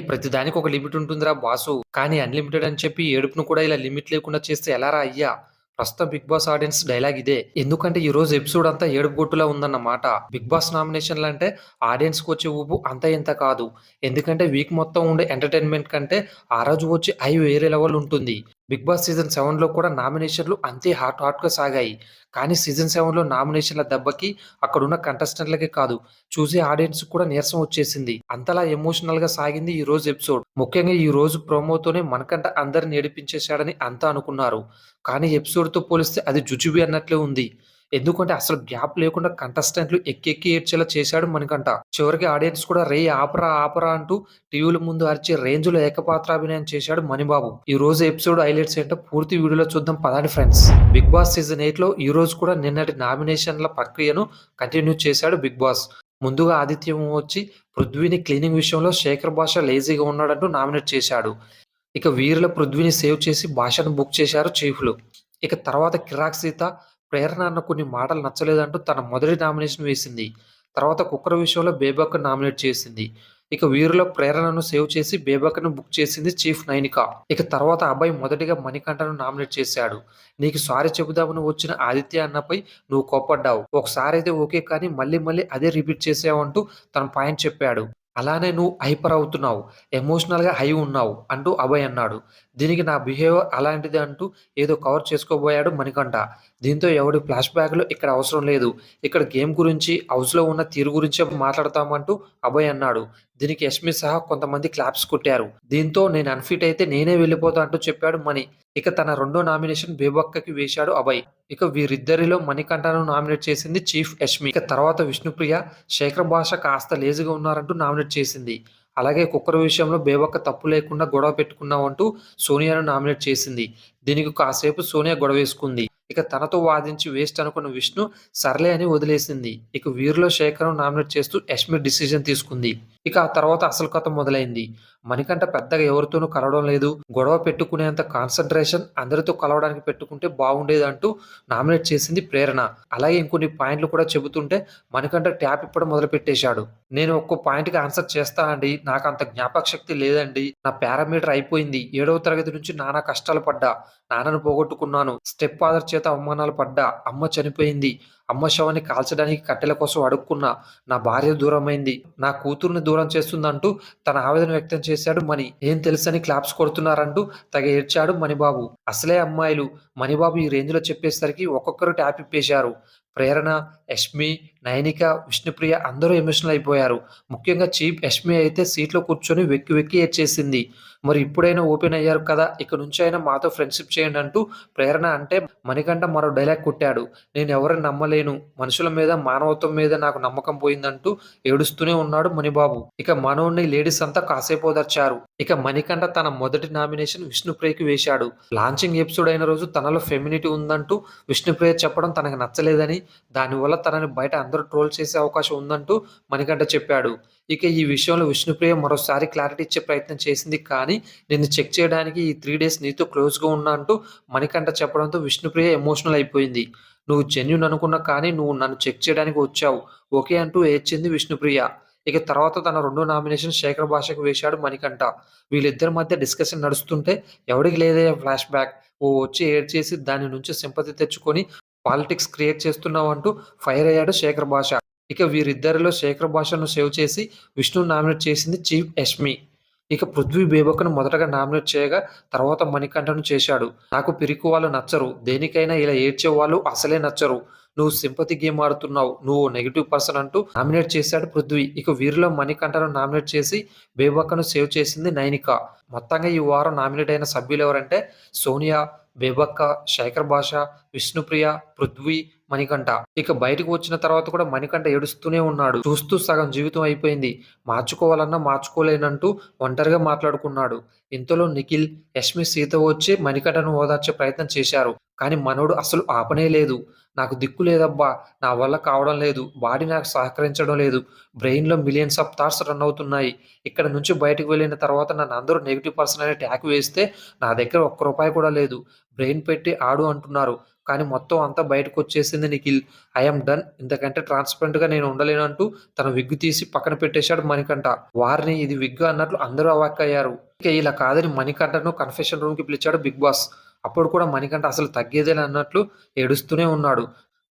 ప్రతిదానికి ఒక లిమిట్ ఉంటుందిరా బాసు. కానీ అన్‌లిమిటెడ్ అని చెప్పి ఏడుపును కూడా ఇలా లిమిట్ లేకుండా చేస్తే ఎలారా అయ్యా? ప్రస్తుతం 'బిగ్ బాస్' ఆడియన్స్ డైలాగ్ ఇదే. ఎందుకంటే ఈరోజు ఎపిసోడ్ అంతా ఏడుపుగొట్టులా ఉందన్నమాట. 'బిగ్ బాస్' నామినేషన్‌లంటే ఆడియన్స్‌కొచ్చే ఊపు అంతా ఇంతా కాదు. ఎందుకంటే వీక్ మొత్తం ఉండే ఎంటర్‌టైన్‌మెంట్ కంటే ఆ రోజు వచ్చే హై వేరే లెవెల్ ఉంటుంది. 'బిగ్ బాస్' సీజన్ 7లో కూడా నామినేషన్‌లు అంతే హాట్‌గా సాగాయి. కానీ సీజన్ 7లో నామినేషన్‌ల దెబ్బకి అక్కడున్న కంటెస్టెంట్లకే కాదు, చూసే ఆడియన్స్‌కి కూడా నీరసం వచ్చేసింది. అంతలా ఎమోషనల్‌గా సాగింది ఈ రోజు ఎపిసోడ్. ముఖ్యంగా ఈ రోజు ప్రోమోతోనే మనకంట అందరిని ఏడిపించేశాడని అంతా అనుకున్నారు. కానీ ఎపిసోడ్‌తో పోలిస్తే అది జుజుబి అన్నట్లే ఉంది. ఎందుకంటే అసలు గ్యాప్ లేకుండా కంటెస్టెంట్లు ఎక్కెక్కి ఏడ్చేలా చేశాడు మణికంఠ. చివరికి ఆడియన్స్ కూడా "రేయ్ ఆపరా" అంటూ టీవీల ముందు అరిచే రేంజ్‌లో ఏకపాత్రాభినయం చేశాడు మణిబాబు. ఈ రోజు ఎపిసోడ్ హైలైట్స్ ఏంటో పూర్తి వీడియోలో చూద్దాం పదండి ఫ్రెండ్స్. 'బిగ్ బాస్' సీజన్ 8లో ఈ రోజు కూడా నిన్నటి నామినేషన్ల ప్రక్రియను కంటిన్యూ చేశాడు 'బిగ్ బాస్'. ముందుగా ఆదిత్య వచ్చి పృథ్వీని క్లీనింగ్ విషయంలో శేఖర్ భాష లేజీగా ఉన్నాడంటూ నామినేట్ చేశాడు. ఇక వీరుల పృథ్వీని సేవ్ చేసి భాషను బుక్ చేశారు చీఫ్‌లు. ఇక తర్వాత కిరాక్ సీత, ప్రేరణ అన్న కొన్ని మాటలు నచ్చలేదంటూ తన మొదటి నామినేషన్ వేసింది. తర్వాత కుక్కర్ విషయంలో బేబక్కను నామినేట్ చేసింది. ఇక వీరిలో ప్రేరణను సేవ్ చేసి బేబక్కను బుక్ చేసింది చీఫ్ నైనిక. ఇక తర్వాత అభయ్ మొదటిగా మణికంఠను నామినేట్ చేశాడు. నీకు సారీ చెబుదామని వచ్చిన ఆదిత్య అన్నపై నువ్వు కోప్పడ్డావు. ఒకసారైతే ఓకే కానీ మళ్ళీ అదే రిపీట్ చేసావంటూ తన పాయింట్ చెప్పాడు. అలానే నువ్వు హైపర్ అవుతున్నావు. ఎమోషనల్‌గా హై ఉన్నావు అంటూ అభయ్ అన్నాడు. దీనికి నా బిహేవియర్ అలాంటిది అంటూ ఏదో కవర్ చేసుకోబోయాడు మణికంఠ. దీంతో ఎవడి ఫ్లాష్ బ్యాక్‌లు ఇక్కడ అవసరం లేదు. ఇక్కడ గేమ్ గురించి, హౌస్‌లో ఉన్న తీరు గురించే మాట్లాడతామంటూ అభయ్ అన్నాడు. దీనికి యష్మి సహా కొంతమంది క్లాప్స్ కొట్టారు. దీంతో నేను అన్‌ఫిట్ అయితే నేనే వెళ్ళిపోతా అంటూ చెప్పాడు మణి. ఇక తన రెండో నామినేషన్ బేబక్కకి వేశాడు అభయ్. ఇక వీరిద్దరిలో మణికంఠను నామినేట్ చేసింది చీఫ్ యష్మి. ఇక తర్వాత విష్ణుప్రియ, శేఖర్ భాష కాస్త లేజీగా ఉన్నారంటూ నామినేట్ చేసింది. అలాగే కుక్కర్ విషయంలో బేబక్క తప్పు లేకుండా గొడవ పెట్టుకున్నావంటూ సోనియాను నామినేట్ చేసింది. దీనికి కాసేపు సోనియా గొడవేసుకుంది. ఇక తనతో వాదించి వేస్ట్ అనుకున్న విష్ణు సర్లే అని వదిలేసింది. ఇక వీరిలో శేఖర్‌ను నామినేట్ చేస్తూ యష్మి డిసిజన్ తీసుకుంది. ఇక ఆ తర్వాత అసలు కథ మొదలైంది. మణికంఠ పెద్దగా ఎవరితోనూ కలవడం లేదు. గొడవ పెట్టుకునేంత కాన్సంట్రేషన్ అందరితో కలవడానికి పెట్టుకుంటే బాగుండేదంటూ నామినేట్ చేసింది ప్రేరణ. అలాగే ఇంకొన్ని పాయింట్లు కూడా చెబుతుంటే మణికంఠ ట్యాప్ ఇప్పడం మొదలుపెట్టేశాడు. నేను ఒక్కో పాయింట్‌కి ఆన్సర్ చేస్తా అండి. నాకంత జ్ఞాపకశక్తి లేదండి. నా పారామీటర్ అయిపోయింది. 7వ తరగతి నుంచి నానా కష్టాలు పడ్డా. నాన్నను పోగొట్టుకున్నాను. స్టెప్ ఫాదర్ చేత అవమానాలు పడ్డా. అమ్మ చనిపోయింది. అమ్మ శవాన్ని కాల్చడానికి కట్టెల కోసం అడుక్కున్నా. నా భార్య దూరమైంది. నా కూతుర్ని దూరం చేస్తుందంటూ తన ఆవేదన వ్యక్తం చేశాడు మణి. ఏం తెలుసని క్లాప్స్ కొడుతున్నారంటూ తెగ ఏడ్చాడు మణిబాబు. అసలే అమ్మాయిలు మణిబాబు ఈ రేంజ్‌లో చెప్పేసరికి ఒక్కొక్కరు ట్యాప్ ఇప్పేశారు. ప్రేరణ, యష్మి, నైనిక, విష్ణుప్రియ అందరూ ఎమోషనల్ అయిపోయారు. ముఖ్యంగా చీఫ్ యష్మి అయితే సీట్‌లో కూర్చొని వెక్కి ఏడ్చేసింది. మరి ఇప్పుడైనా ఓపెన్ అయ్యారు కదా! ఇక నుంచి అయినా మాతో ఫ్రెండ్‌షిప్ చేయండి అంటూ ప్రేరణ అంటే మణికంఠ మరో డైలాగ్ కొట్టాడు. నేనెవరిని నమ్మలేను. మనుషుల మీద, మానవత్వం మీద నాకు నమ్మకం పోయిందంటూ ఏడుస్తూనే ఉన్నాడు మణిబాబు. ఇక మనోడిని లేడీస్ అంతా కాసేపు ఓదార్చారు. ఇక మణికంఠ తన మొదటి నామినేషన్ విష్ణుప్రియకి వేశాడు. లాంచింగ్ ఎపిసోడ్ అయిన రోజు తనలో ఫెమినిటీ ఉందంటూ విష్ణుప్రియ చెప్పడం తనకు నచ్చలేదని, దానివల్ల తనని బయట అందరూ ట్రోల్ చేసే అవకాశం ఉందంటూ మణికంఠ చెప్పాడు. ఇక ఈ విషయంలో విష్ణుప్రియ మరోసారి క్లారిటీ ఇచ్చే ప్రయత్నం చేసింది. కానీ నిన్ను చెక్ చేయడానికి ఈ 3 డేస్ నీతో క్లోజ్‌గా ఉన్నా అంటూ మణికంఠ చెప్పడంతో విష్ణుప్రియ ఎమోషనల్ అయిపోయింది. నువ్వు జెన్యూన్ అనుకున్నా కానీ నువ్వు నన్ను చెక్ చేయడానికి వచ్చావు. ఓకే అంటూ ఏడ్చింది విష్ణుప్రియ. ఇక తర్వాత తన రెండో నామినేషన్ శేఖర్ భాషకు వేశాడు మణికంఠ. వీళ్ళిద్దరి మధ్య డిస్కషన్ నడుస్తుంటే ఎవడికి లేదయ్యా ఫ్లాష్ బ్యాక్. వచ్చి ఏడ్చేసి దాని నుంచి సింపతి తెచ్చుకొని పాలిటిక్స్ క్రియేట్ చేస్తున్నావంటూ ఫైర్ అయ్యాడు శేఖర్ భాష. ఇక వీరిద్దరిలో శేఖర్ భాషను సేవ్ చేసి విష్ణుని నామినేట్ చేసింది చీఫ్ యష్మి. ఇక పృథ్వీ బేబక్కను మొదటగా నామినేట్ చేయగా తర్వాత మణికంఠను చేశాడు. నాకు పిరికి వాళ్ళు నచ్చరు. దేనికైనా ఇలా ఏడ్చేవాళ్ళు అసలే నచ్చరు. నువ్వు సింపతి గేమ్ ఆడుతున్నావు. నువ్వు నెగెటివ్ పర్సన్ అంటూ నామినేట్ చేశాడు పృథ్వీ. ఇక వీరిలో మణికంఠను నామినేట్ చేసి బేబక్కను సేవ్ చేసింది నైనిక. మొత్తంగా ఈ వారం నామినేట్ అయిన సభ్యులు ఎవరంటే సోనియా, బేబక్క, శేఖర్ భాష, విష్ణుప్రియ, పృథ్వీ, మణికంఠ. ఇక బయటకు వచ్చిన తర్వాత కూడా మణికంఠ ఏడుస్తూనే ఉన్నాడు. చూస్తూ సగం జీవితం అయిపోయింది. మార్చుకోవాలన్నా మార్చుకోలేనంటూ ఒంటరిగా మాట్లాడుకున్నాడు. ఇంతలో నిఖిల్, యష్మి, సీత వచ్చి మణికంఠను ఓదార్చే ప్రయత్నం చేశారు. కానీ మనోడు అసలు ఆపనే లేదు. నాకు దిక్కు లేదబ్బా! నా వల్ల కావడం లేదు. బాడీ నాకు సహకరించడం లేదు. బ్రెయిన్‌లో మిలియన్స్ ఆఫ్ థాట్స్ రన్ అవుతున్నాయి. ఇక్కడ నుంచి బయటకు వెళ్ళిన తర్వాత నన్ను అందరూ నెగెటివ్ పర్సన్ అని ట్యాగ్ వేస్తే నా దగ్గర ఒక్క రూపాయి కూడా లేదు. బ్రెయిన్ పెట్టి ఆడు అంటున్నారు. కానీ మొత్తం అంతా బయటకొచ్చేసింది నిఖిల్. I am done. ఇంతకంటే ట్రాన్స్‌పరెంట్‌గా నేను ఉండలేను అంటూ తన విగ్ తీసి పక్కన పెట్టేశాడు మణికంఠ. వారిని ఇది విగ్ అన్నట్లు అందరూ అవాక్కయ్యారు. ఇక ఇలా కాదని మణికంఠను కన్ఫెషన్ రూమ్‌కి పిలిచాడు బిగ్ బాస్. అప్పుడు కూడా మణికంఠ అసలు తగ్గేదేలే అన్నట్లు ఏడుస్తూనే ఉన్నాడు.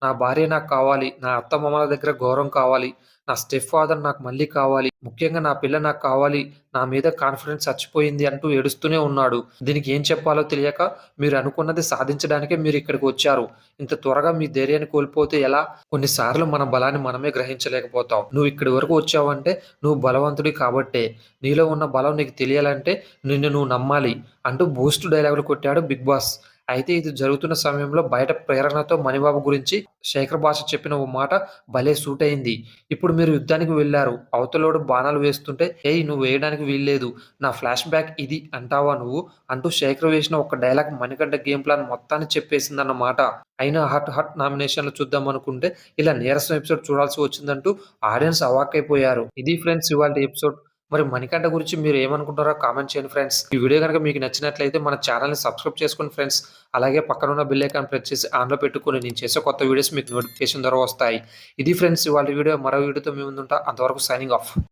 నా భార్య నాకు కావాలి. నా అత్తమామల దగ్గర గౌరవం కావాలి. నా స్టెప్ ఫాదర్ నాకు మళ్ళీ కావాలి. ముఖ్యంగా నా పిల్ల నాకు కావాలి. నా మీద కాన్ఫిడెన్స్ చచ్చిపోయింది అంటూ ఏడుస్తూనే ఉన్నాడు. దీనికి ఏం చెప్పాలో తెలియక మీరు అనుకున్నది సాధించడానికే మీరిక్కడికి వచ్చారు. ఇంత త్వరగా మీ ధైర్యాన్ని కోల్పోతే ఎలా? కొన్నిసార్లు మన బలాన్ని మనమే గ్రహించలేకపోతాం. నువ్వు ఇక్కడి వరకు వచ్చావంటే నువ్వు బలవంతుడివి కాబట్టే. నీలో ఉన్న బలం నీకు తెలియాలంటే నిన్ను నువ్వు నమ్మాలి అంటూ బూస్ట్ డైలాగులు కొట్టాడు బిగ్ బాస్. అయితే ఇది జరుగుతున్న సమయంలో బయట ప్రేరణతో మణిబాబు గురించి శేఖర్ భాష చెప్పిన ఓ మాట భలే సూట్ అయింది. ఇప్పుడు మీరు యుద్ధానికి వెళ్లారు. అవతలోడు బాణాలు వేస్తుంటే "ఏయ్! నువ్వు వేయడానికి వీల్లేదు. నా ఫ్లాష్ బ్యాక్ ఇది అంటావా నువ్వు?" అంటూ శేఖర్ వేసిన ఒక డైలాగ్ మణికంఠ గేమ్ ప్లాన్ మొత్తాన్ని చెప్పేసిందన్నమాట. అయినా హట్ హట్ నామినేషన్‌లు చూద్దామనుకుంటే ఇలా నీరసం ఎపిసోడ్ చూడాల్సి వచ్చిందంటూ ఆడియన్స్ అవాక్కైపోయారు. ఇది ఫ్రెండ్స్ ఇవాల్టి ఎపిసోడ్. మరి మణికంఠ గురించి మీరు ఏమనుకుంటారో కామెంట్ చేయండి ఫ్రెండ్స్. ఈ వీడియో గనుక మీకు నచ్చినట్లయితే మన ఛానెల్‌ని సబ్స్క్రైబ్ చేసుకోండి ఫ్రెండ్స్. అలాగే పక్కనున్న బెల్ ఐకాన్ ప్రెస్ చేసి ఆన్‌లో పెట్టుకొని నేను చేసే కొత్త వీడియోస్ మీకు నోటిఫికేషన్ ద్వారా వస్తాయి. ఇది ఫ్రెండ్స్ ఇవాల్టి వీడియో. మరో వీడియోతో మీ ముందుంటా. అంతవరకు సైనింగ్ ఆఫ్.